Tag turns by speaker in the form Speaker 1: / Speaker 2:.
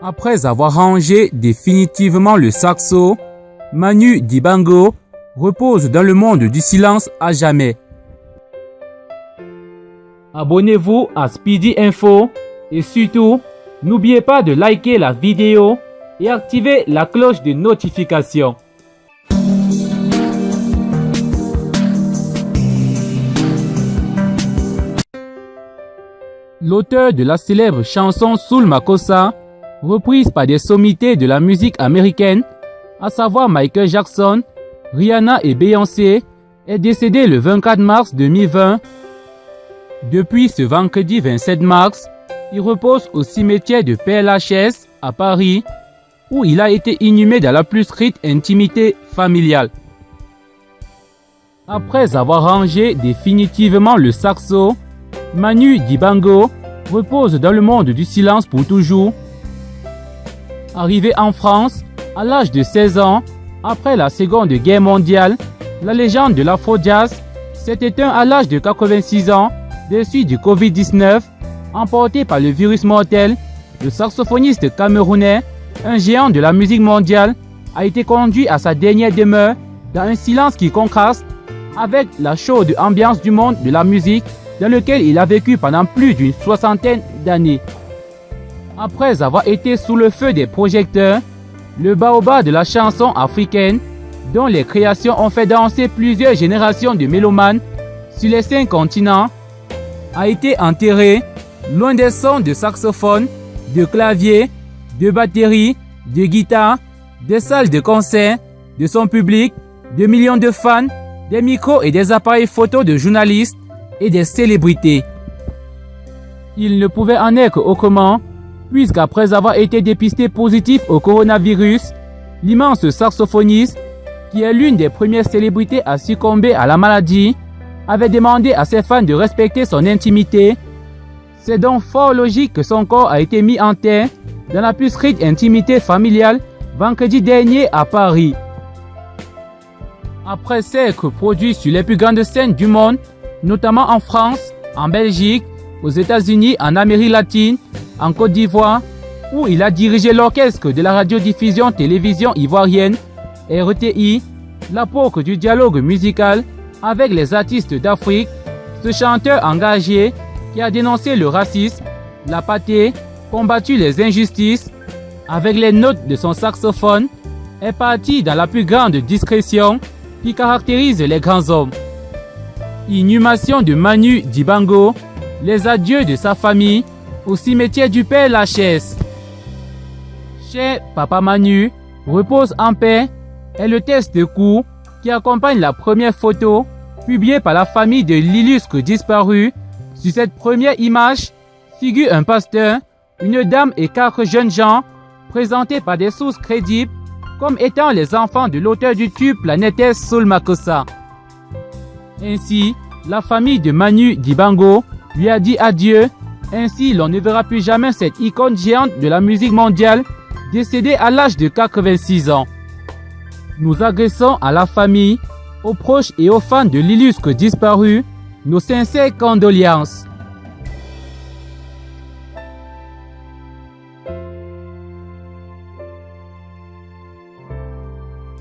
Speaker 1: Après avoir rangé définitivement le saxo, Manu Dibango repose dans le monde du silence à jamais. Abonnez-vous à Speedy Info et surtout, n'oubliez pas de liker la vidéo et activer la cloche de notification. L'auteur de la célèbre chanson Soul Makossa, reprise par des sommités de la musique américaine, à savoir Michael Jackson, Rihanna et Beyoncé, est décédé le 24 mars 2020. Depuis ce vendredi 27 mars, il repose au cimetière de Père-Lachaise à Paris, où il a été inhumé dans la plus stricte intimité familiale. Après avoir rangé définitivement le saxo, Manu Dibango repose dans le monde du silence pour toujours. Arrivé en France à l'âge de 16 ans, après la Seconde Guerre mondiale, la légende de l'afro-jazz s'est éteinte à l'âge de 86 ans des suites du Covid-19, emporté par le virus mortel. Le saxophoniste camerounais, un géant de la musique mondiale, a été conduit à sa dernière demeure dans un silence qui contraste avec la chaude ambiance du monde de la musique dans lequel il a vécu pendant plus d'une soixantaine d'années. Après avoir été sous le feu des projecteurs, le baobab de la chanson africaine, dont les créations ont fait danser plusieurs générations de mélomanes sur les 5 continents, a été enterré loin des sons de saxophone, de clavier, de batterie, de guitare, des salles de concert, de son public, de millions de fans, des micros et des appareils photos de journalistes et des célébrités. Il ne pouvait en être autrement, puisqu'après avoir été dépisté positif au coronavirus, l'immense saxophoniste, qui est l'une des premières célébrités à succomber à la maladie, avait demandé à ses fans de respecter son intimité. C'est donc fort logique que son corps a été mis en terre dans la plus stricte intimité familiale vendredi dernier à Paris. Après s'être produit sur les plus grandes scènes du monde, notamment en France, en Belgique, aux États-Unis, en Amérique latine, en Côte d'Ivoire, où il a dirigé l'orchestre de la radiodiffusion télévision ivoirienne, RTI, l'apôtre du dialogue musical avec les artistes d'Afrique, ce chanteur engagé qui a dénoncé le racisme, l'apartheid, combattu les injustices, avec les notes de son saxophone, est parti dans la plus grande discrétion qui caractérise les grands hommes. Inhumation de Manu Dibango, les adieux de sa famille au cimetière du Père-Lachaise. Cher Papa Manu, repose en paix est le texte de cours qui accompagne la première photo publiée par la famille de l'illustre disparu. Sur cette première image figure un pasteur, une dame et 4 jeunes gens présentés par des sources crédibles comme étant les enfants de l'auteur du tube planétaire Soul Makossa. Ainsi, la famille de Manu Dibango lui a dit adieu. Ainsi, l'on ne verra plus jamais cette icône géante de la musique mondiale, décédée à l'âge de 86 ans. Nous adressons à la famille, aux proches et aux fans de l'illustre disparu nos sincères condoléances.